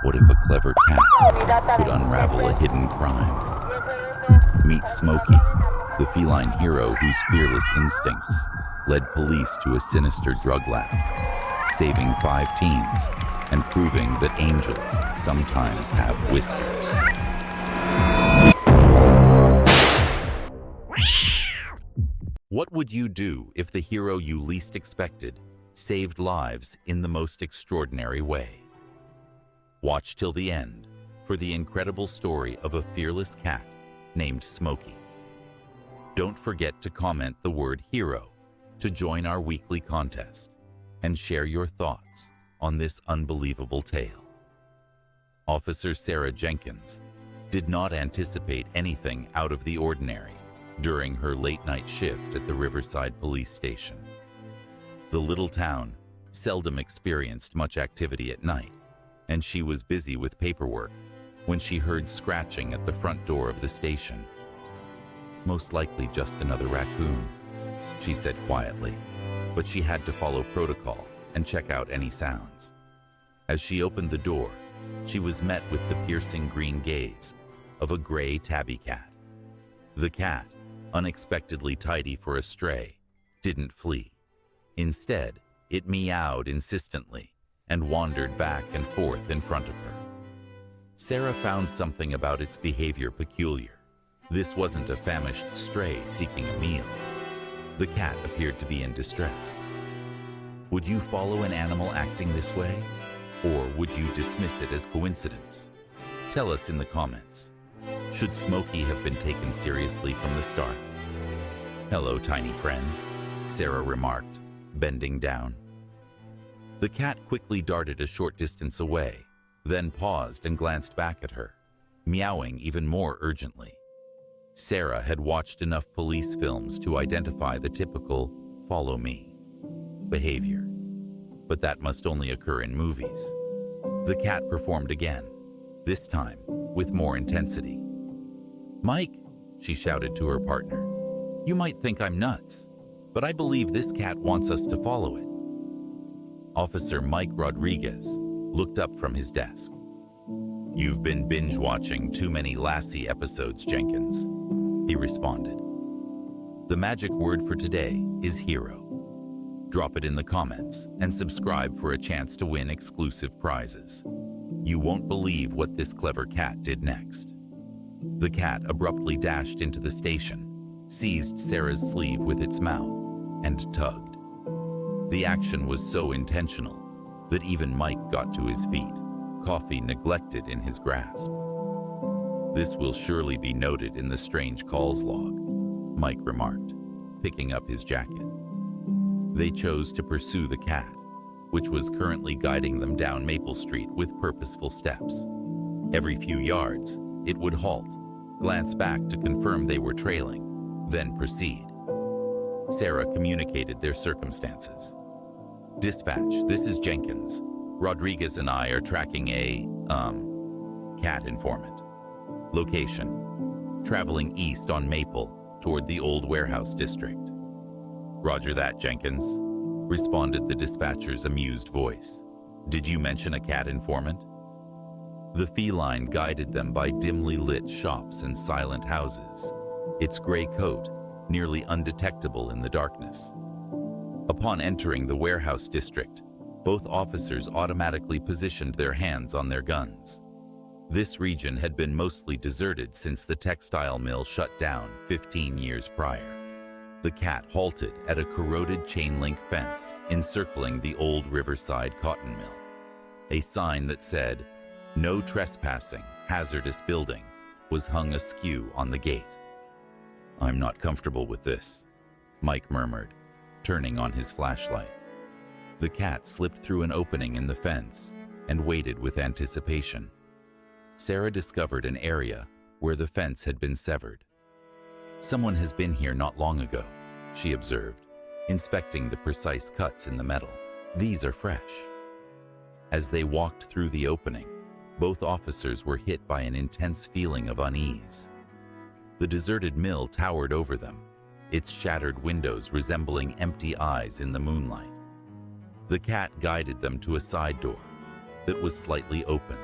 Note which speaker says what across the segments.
Speaker 1: What if a clever cat could unravel a hidden crime? Meet Smokey, the feline hero whose fearless instincts led police to a sinister drug lab, saving 5 teens and proving that angels sometimes have whiskers. What would you do if the hero you least expected saved lives in the most extraordinary way? Watch till the end for the incredible story of a fearless cat named Smokey. Don't forget to comment the word hero to join our weekly contest and share your thoughts on this unbelievable tale. Officer Sarah Jenkins did not anticipate anything out of the ordinary during her late-night shift at the Riverside Police Station. The little town seldom experienced much activity at night, and she was busy with paperwork when she heard scratching at the front door of the station. "Most likely just another raccoon," she said quietly, but she had to follow protocol and check out any sounds. As she opened the door, she was met with the piercing green gaze of a gray tabby cat. The cat, unexpectedly tidy for a stray, didn't flee. Instead, it meowed insistently and wandered back and forth in front of her. Sarah found something about its behavior peculiar. This wasn't a famished stray seeking a meal. The cat appeared to be in distress. Would you follow an animal acting this way? Or would you dismiss it as coincidence? Tell us in the comments. Should Smokey have been taken seriously from the start? "Hello, tiny friend," Sarah remarked, bending down. The cat quickly darted a short distance away, then paused and glanced back at her, meowing even more urgently. Sarah had watched enough police films to identify the typical "follow me" behavior, but that must only occur in movies. The cat performed again, this time with more intensity. "Mike," she shouted to her partner, "you might think I'm nuts, but I believe this cat wants us to follow it." Officer Mike Rodriguez looked up from his desk. "You've been binge-watching too many Lassie episodes, Jenkins," he responded. The magic word for today is hero. Drop it in the comments and subscribe for a chance to win exclusive prizes. You won't believe what this clever cat did next. The cat abruptly dashed into the station, seized Sarah's sleeve with its mouth, and tugged. The action was so intentional that even Mike got to his feet, coffee neglected in his grasp. "This will surely be noted in the strange calls log," Mike remarked, picking up his jacket. They chose to pursue the cat, which was currently guiding them down Maple Street with purposeful steps. Every few yards, it would halt, glance back to confirm they were trailing, then proceed. Sarah communicated their circumstances. "Dispatch, this is Jenkins. Rodriguez and I are tracking a, cat informant. Location, traveling east on Maple toward the old warehouse district." "Roger that, Jenkins," responded the dispatcher's amused voice. "Did you mention a cat informant?" The feline guided them by dimly lit shops and silent houses, its gray coat nearly undetectable in the darkness. Upon entering the warehouse district, both officers automatically positioned their hands on their guns. This region had been mostly deserted since the textile mill shut down 15 years prior. The cat halted at a corroded chain-link fence encircling the old Riverside cotton mill. A sign that said, "No trespassing, hazardous building," was hung askew on the gate. "I'm not comfortable with this," Mike murmured, turning on his flashlight. The cat slipped through an opening in the fence and waited with anticipation. Sarah discovered an area where the fence had been severed. "Someone has been here not long ago," she observed, inspecting the precise cuts in the metal. "These are fresh." As they walked through the opening, both officers were hit by an intense feeling of unease. The deserted mill towered over them, its shattered windows resembling empty eyes in the moonlight. The cat guided them to a side door, that was slightly open.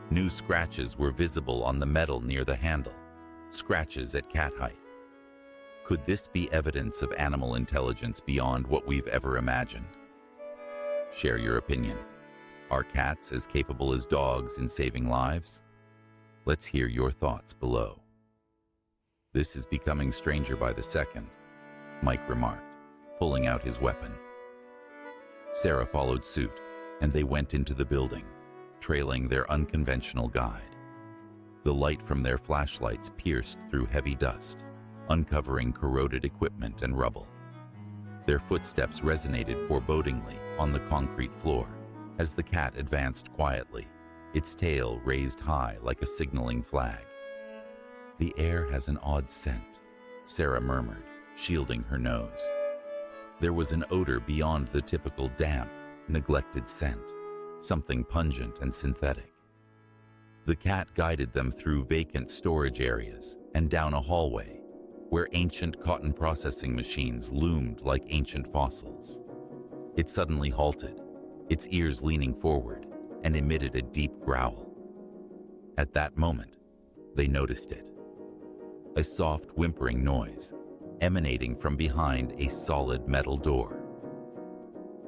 Speaker 1: New scratches were visible on the metal near the handle, scratches at cat height. Could this be evidence of animal intelligence beyond what we've ever imagined? Share your opinion. Are cats as capable as dogs in saving lives? Let's hear your thoughts below. "This is becoming stranger by the second," Mike remarked, pulling out his weapon. Sarah followed suit, and they went into the building, trailing their unconventional guide. The light from their flashlights pierced through heavy dust, uncovering corroded equipment and rubble. Their footsteps resonated forebodingly on the concrete floor as the cat advanced quietly, its tail raised high like a signaling flag. "The air has an odd scent," Sarah murmured, shielding her nose. There was an odor beyond the typical damp, neglected scent, something pungent and synthetic. The cat guided them through vacant storage areas and down a hallway where ancient cotton processing machines loomed like ancient fossils. It suddenly halted, its ears leaning forward, and emitted a deep growl. At that moment, they noticed it. A soft whimpering noise emanating from behind a solid metal door.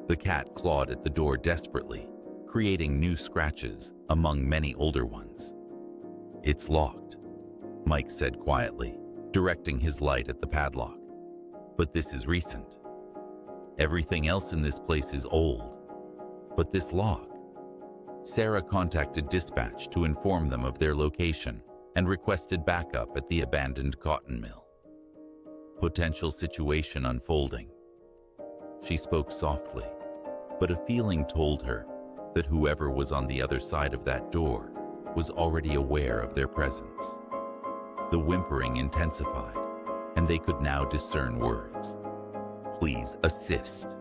Speaker 1: The cat clawed at the door desperately, creating new scratches among many older ones. "It's locked," Mike said quietly, directing his light at the padlock. "But this is recent. Everything else in this place is old. But this lock..." Sarah contacted dispatch to inform them of their location and requested backup at the abandoned cotton mill. Potential situation unfolding. She spoke softly, but a feeling told her that whoever was on the other side of that door was already aware of their presence. The whimpering intensified, and they could now discern words. "Please assist."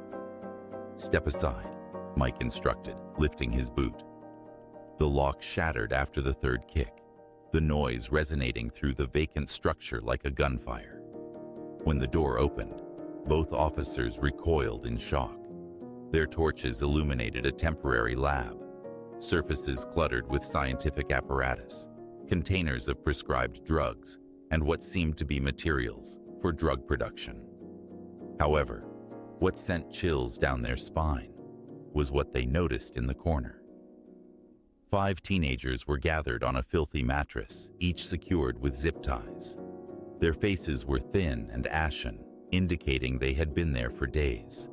Speaker 1: "Step aside," Mike instructed, lifting his boot. The lock shattered after the third kick, the noise resonating through the vacant structure like a gunfire. When the door opened, both officers recoiled in shock. Their torches illuminated a temporary lab, surfaces cluttered with scientific apparatus, containers of prescribed drugs, and what seemed to be materials for drug production. However, what sent chills down their spine was what they noticed in the corner. 5 teenagers were gathered on a filthy mattress, each secured with zip ties. Their faces were thin and ashen, indicating they had been there for days.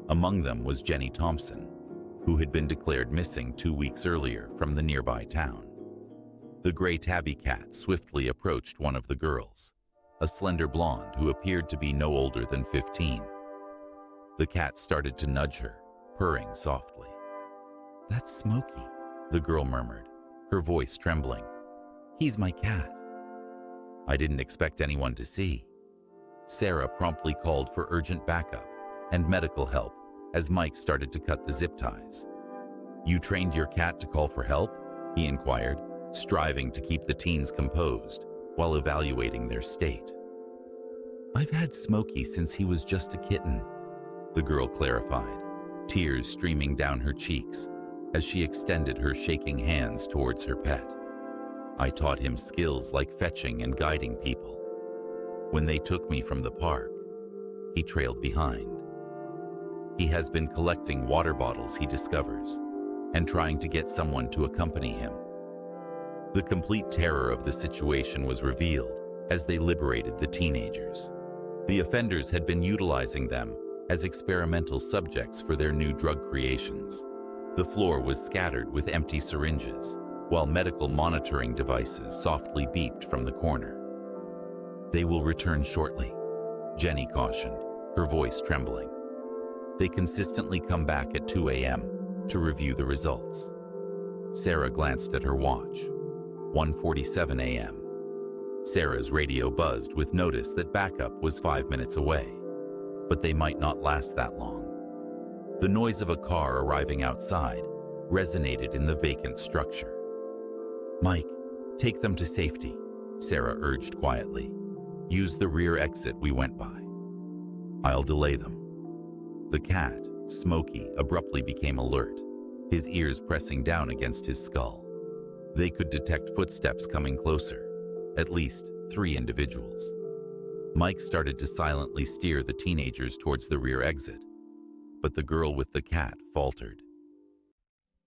Speaker 1: Among them was Jenny Thompson, who had been declared missing 2 weeks earlier from the nearby town. The Gray Tabby Cat swiftly approached one of the girls, a slender blonde who appeared to be no older than 15. The cat started to nudge her, purring softly. "That's Smokey," the girl murmured, her voice trembling. "He's my cat." "I didn't expect anyone to see." Sarah promptly called for urgent backup and medical help as Mike started to cut the zip ties. "You trained your cat to call for help?" he inquired, striving to keep the teens composed while evaluating their state. "I've had Smokey since he was just a kitten," the girl clarified, tears streaming down her cheeks as she extended her shaking hands towards her pet. "I taught him skills like fetching and guiding people. When they took me from the park, he trailed behind. He has been collecting water bottles he discovers and trying to get someone to accompany him." The complete terror of the situation was revealed as they liberated the teenagers. The offenders had been utilizing them as experimental subjects for their new drug creations. The floor was scattered with empty syringes, while medical monitoring devices softly beeped from the corner. "They will return shortly," Jenny cautioned, her voice trembling. "They consistently come back at 2 a.m. to review the results." Sarah glanced at her watch. 1:47 a.m. Sarah's radio buzzed with notice that backup was 5 minutes away, but they might not last that long. The noise of a car arriving outside resonated in the vacant structure. "Mike, take them to safety," Sarah urged quietly. "Use the rear exit we went by." "I'll delay them." The cat, Smokey, abruptly became alert, his ears pressing down against his skull. They could detect footsteps coming closer, at least 3 individuals. Mike started to silently steer the teenagers towards the rear exit, but the girl with the cat faltered.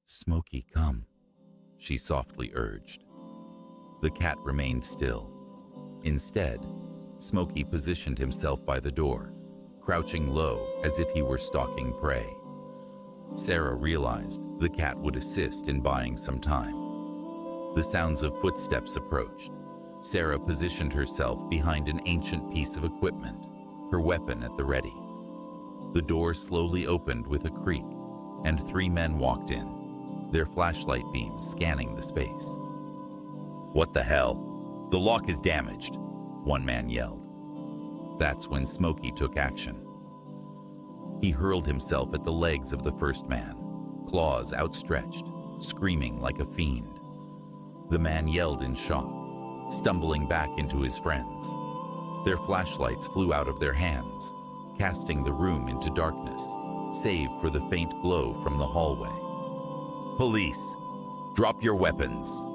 Speaker 1: "Smokey, come," she softly urged. The cat remained still. Instead, Smokey positioned himself by the door, crouching low as if he were stalking prey. Sarah realized the cat would assist in buying some time. The sounds of footsteps approached. Sarah positioned herself behind an ancient piece of equipment, her weapon at the ready. The door slowly opened with a creak, and 3 men walked in, their flashlight beams scanning the space. "What the hell? The lock is damaged," one man yelled. That's when Smokey took action. He hurled himself at the legs of the first man, claws outstretched, screaming like a fiend. The man yelled in shock, stumbling back into his friends. Their flashlights flew out of their hands, casting the room into darkness, save for the faint glow from the hallway. "Police, drop your weapons!"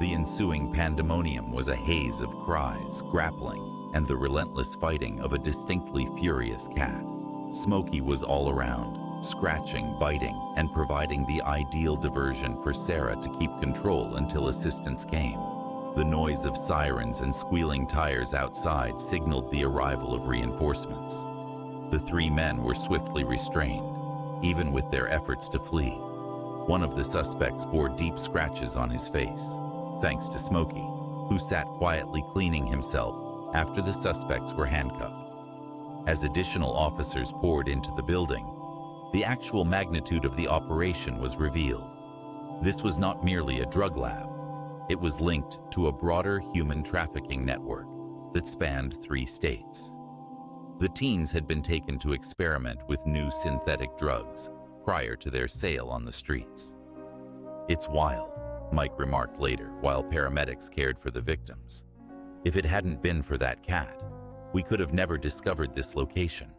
Speaker 1: The ensuing pandemonium was a haze of cries, grappling, and the relentless fighting of a distinctly furious cat. Smokey was all around, scratching, biting, and providing the ideal diversion for Sarah to keep control until assistance came. The noise of sirens and squealing tires outside signaled the arrival of reinforcements. The 3 men were swiftly restrained, even with their efforts to flee. One of the suspects bore deep scratches on his face, thanks to Smokey, who sat quietly cleaning himself after the suspects were handcuffed. As additional officers poured into the building, the actual magnitude of the operation was revealed. This was not merely a drug lab. It was linked to a broader human trafficking network that spanned 3 states. The teens had been taken to experiment with new synthetic drugs prior to their sale on the streets. "It's wild," Mike remarked later while paramedics cared for the victims. "If it hadn't been for that cat, we could have never discovered this location."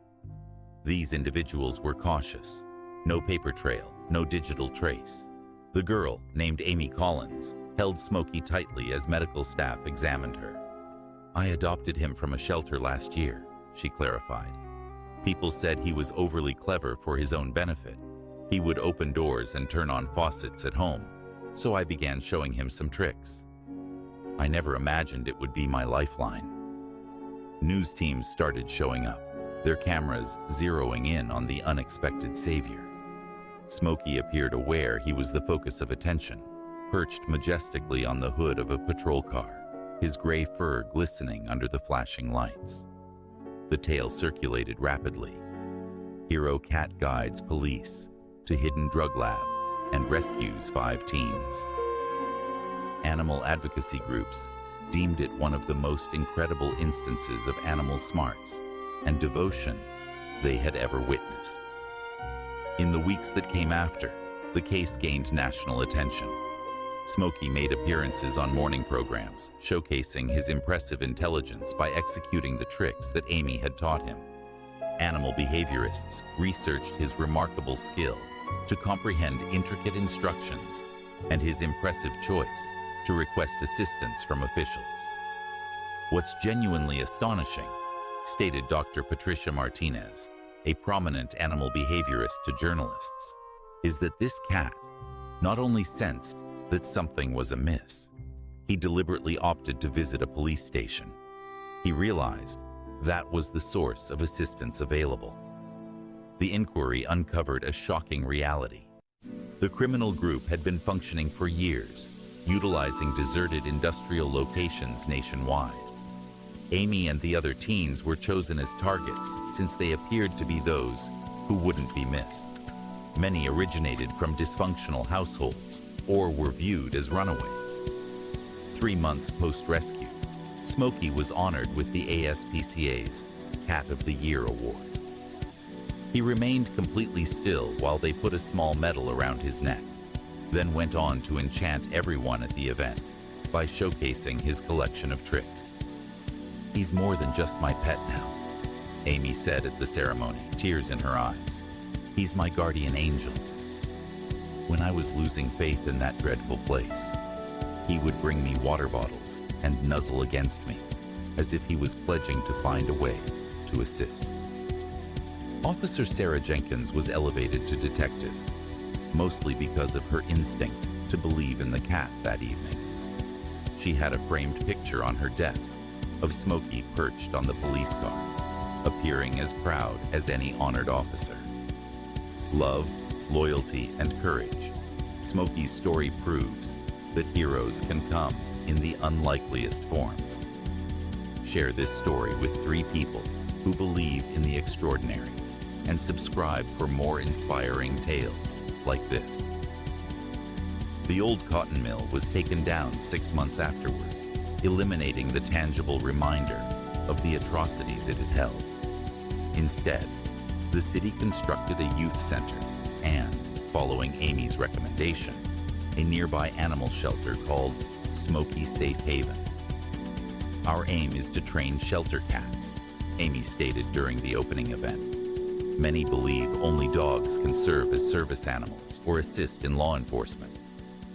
Speaker 1: These individuals were cautious. No paper trail, no digital trace. The girl, named Amy Collins, held Smokey tightly as medical staff examined her. "I adopted him from a shelter last year," she clarified. "People said he was overly clever for his own benefit. He would open doors and turn on faucets at home, so I began showing him some tricks. I never imagined it would be my lifeline." News teams started showing up, their cameras zeroing in on the unexpected savior. Smokey appeared aware he was the focus of attention, perched majestically on the hood of a patrol car, his gray fur glistening under the flashing lights. The tale circulated rapidly. Hero cat guides police to hidden drug lab and rescues 5 teens. Animal advocacy groups deemed it one of the most incredible instances of animal smarts and devotion they had ever witnessed. In the weeks that came after, the case gained national attention. Smokey made appearances on morning programs, showcasing his impressive intelligence by executing the tricks that Amy had taught him. Animal behaviorists researched his remarkable skill to comprehend intricate instructions and his impressive choice to request assistance from officials. "What's genuinely astonishing," stated Dr. Patricia Martinez, a prominent animal behaviorist to journalists, "is that this cat not only sensed that something was amiss, he deliberately opted to visit a police station. He realized that was the source of assistance available." The inquiry uncovered a shocking reality. The criminal group had been functioning for years, utilizing deserted industrial locations nationwide. Amy and the other teens were chosen as targets since they appeared to be those who wouldn't be missed. Many originated from dysfunctional households or were viewed as runaways. 3 months post-rescue, Smokey was honored with the ASPCA's Cat of the Year award. He remained completely still while they put a small medal around his neck, then went on to enchant everyone at the event by showcasing his collection of tricks. "He's more than just my pet now," Amy said at the ceremony, tears in her eyes. "He's my guardian angel." When I was losing faith in that dreadful place, he would bring me water bottles and nuzzle against me, as if he was pledging to find a way to assist. Officer Sarah Jenkins was elevated to detective, mostly because of her instinct to believe in the cat that evening. She had a framed picture on her desk of Smokey perched on the police car, appearing as proud as any honored officer. Love, loyalty, and courage, Smokey's story proves that heroes can come in the unlikeliest forms. Share this story with 3 people who believe in the extraordinary and subscribe for more inspiring tales like this. The old cotton mill was taken down 6 months afterward, eliminating the tangible reminder of the atrocities it had held. Instead, the city constructed a youth center and, following Amy's recommendation, a nearby animal shelter called Smokey Safe Haven. Our aim is to train shelter cats, Amy stated during the opening event. Many believe only dogs can serve as service animals or assist in law enforcement,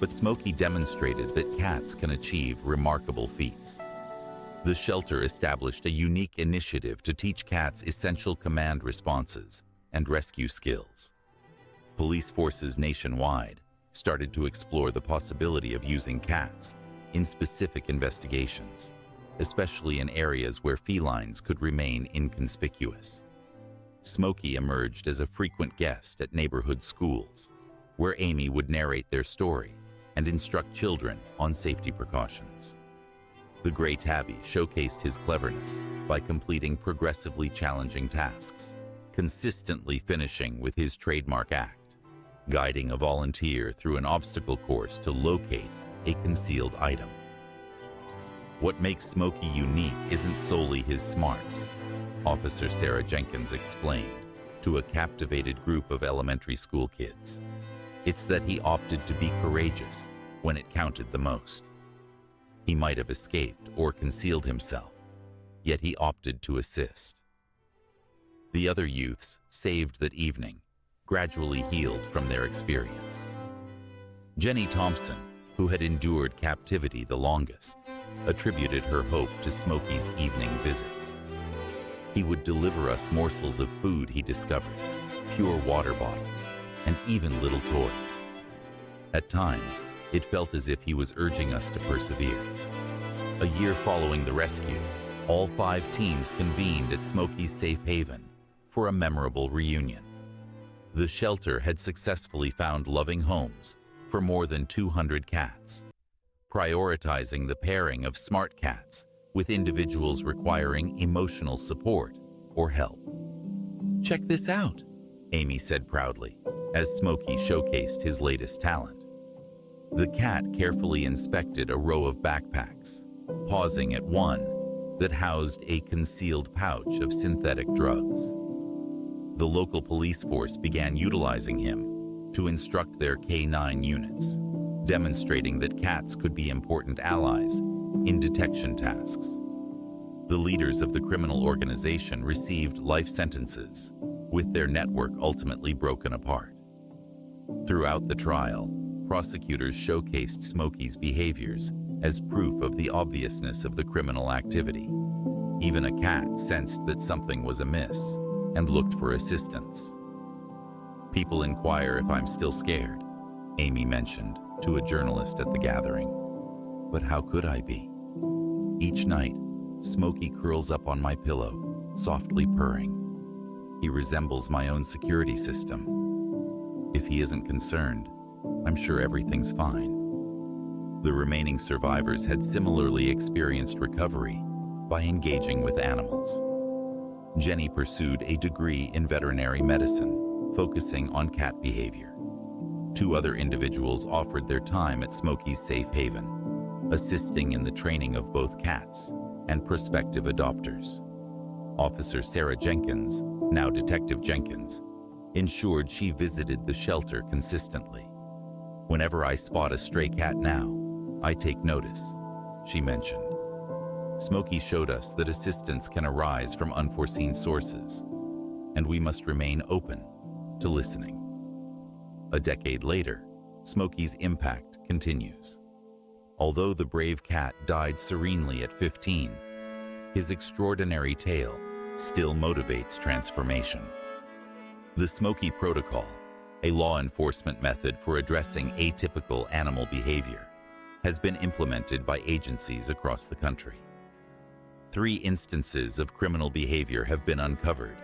Speaker 1: but Smokey demonstrated that cats can achieve remarkable feats. The shelter established a unique initiative to teach cats essential command responses and rescue skills. Police forces nationwide started to explore the possibility of using cats in specific investigations, especially in areas where felines could remain inconspicuous. Smokey emerged as a frequent guest at neighborhood schools, where Amy would narrate their story and instruct children on safety precautions. The Gray Tabby showcased his cleverness by completing progressively challenging tasks, consistently finishing with his trademark act, guiding a volunteer through an obstacle course to locate a concealed item. What makes Smokey unique isn't solely his smarts, Officer Sarah Jenkins explained to a captivated group of elementary school kids. It's that he opted to be courageous when it counted the most. He might have escaped or concealed himself, yet he opted to assist. The other youths saved that evening gradually healed from their experience. Jenny Thompson, who had endured captivity the longest, attributed her hope to Smokey's evening visits. He would deliver us morsels of food he discovered, pure water bottles, and even little toys. At times, it felt as if he was urging us to persevere. A year following the rescue, all 5 teens convened at Smokey's Safe Haven for a memorable reunion. The shelter had successfully found loving homes for more than 200 cats, prioritizing the pairing of smart cats with individuals requiring emotional support or help. "Check this out," Amy said proudly, as Smokey showcased his latest talent. The cat carefully inspected a row of backpacks, pausing at one that housed a concealed pouch of synthetic drugs. The local police force began utilizing him to instruct their K9 units, demonstrating that cats could be important allies in detection tasks. The leaders of the criminal organization received life sentences, with their network ultimately broken apart. Throughout the trial, prosecutors showcased Smokey's behaviors as proof of the obviousness of the criminal activity. Even a cat sensed that something was amiss and looked for assistance. "People inquire if I'm still scared," Amy mentioned to a journalist at the gathering. "But how could I be? Each night, Smokey curls up on my pillow, softly purring. He resembles my own security system. If he isn't concerned, I'm sure everything's fine." The remaining survivors had similarly experienced recovery by engaging with animals. Jenny pursued a degree in veterinary medicine, focusing on cat behavior. 2 other individuals offered their time at Smokey's Safe Haven, assisting in the training of both cats and prospective adopters. Officer Sarah Jenkins, now Detective Jenkins, ensured she visited the shelter consistently. "Whenever I spot a stray cat now, I take notice," she mentioned. Smokey showed us that assistance can arise from unforeseen sources, and we must remain open to listening. A decade later, Smokey's impact continues. Although the brave cat died serenely at 15, his extraordinary tale still motivates transformation. The Smokey Protocol, a law enforcement method for addressing atypical animal behavior, has been implemented by agencies across the country. 3 instances of criminal behavior have been uncovered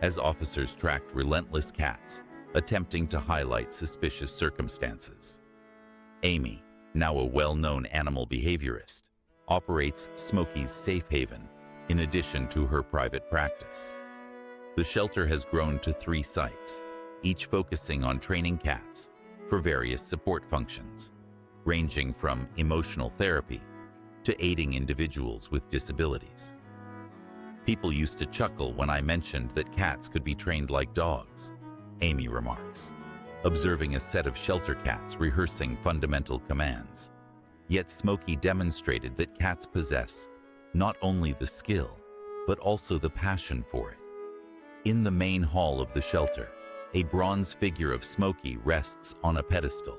Speaker 1: as officers tracked relentless cats attempting to highlight suspicious circumstances. Amy, now a well-known animal behaviorist, operates Smokey's Safe Haven in addition to her private practice. The shelter has grown to 3 sites, each focusing on training cats for various support functions, ranging from emotional therapy to aiding individuals with disabilities. People used to chuckle when I mentioned that cats could be trained like dogs, Amy remarks, observing a set of shelter cats rehearsing fundamental commands. Yet Smokey demonstrated that cats possess not only the skill, but also the passion for it. In the main hall of the shelter, a bronze figure of Smokey rests on a pedestal,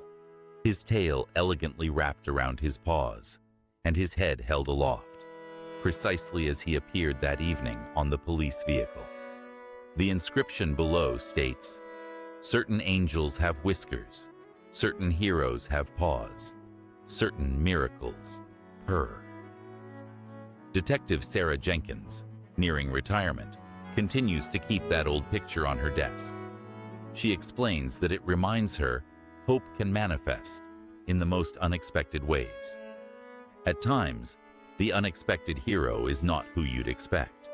Speaker 1: his tail elegantly wrapped around his paws and his head held aloft, precisely as he appeared that evening on the police vehicle. The inscription below states, "Certain angels have whiskers, certain heroes have paws, certain miracles purr." Detective Sarah Jenkins, nearing retirement, continues to keep that old picture on her desk. She explains that it reminds her hope can manifest in the most unexpected ways. At times, the unexpected hero is not who you'd expect.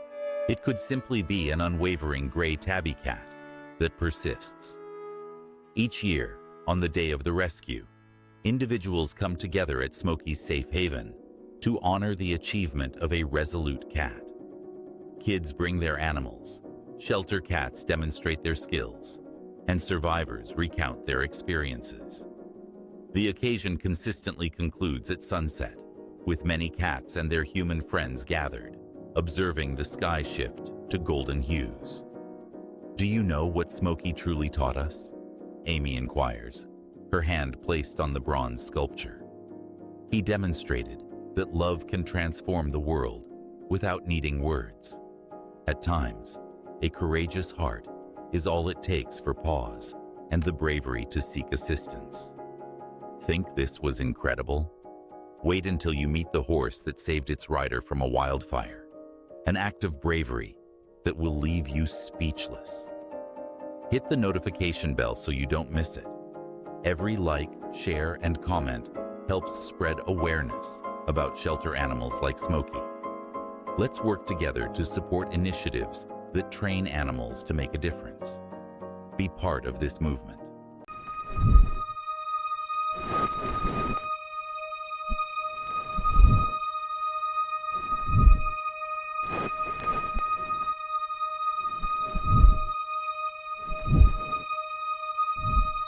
Speaker 1: It could simply be an unwavering gray tabby cat that persists. Each year, on the day of the rescue, individuals come together at Smokey's Safe Haven to honor the achievement of a resolute cat. Kids bring their animals, shelter cats demonstrate their skills, and survivors recount their experiences. The occasion consistently concludes at sunset, with many cats and their human friends gathered, observing the sky shift to golden hues. "Do you know what Smokey truly taught us?" Amy inquires, her hand placed on the bronze sculpture. "He demonstrated that love can transform the world without needing words. At times, a courageous heart is all it takes for pause and the bravery to seek assistance." Think this was incredible? Wait until you meet the horse that saved its rider from a wildfire, an act of bravery that will leave you speechless. Hit the notification bell so you don't miss it. Every like, share, and comment helps spread awareness about shelter animals like Smokey. Let's work together to support initiatives that train animals to make a difference. Be part of this movement.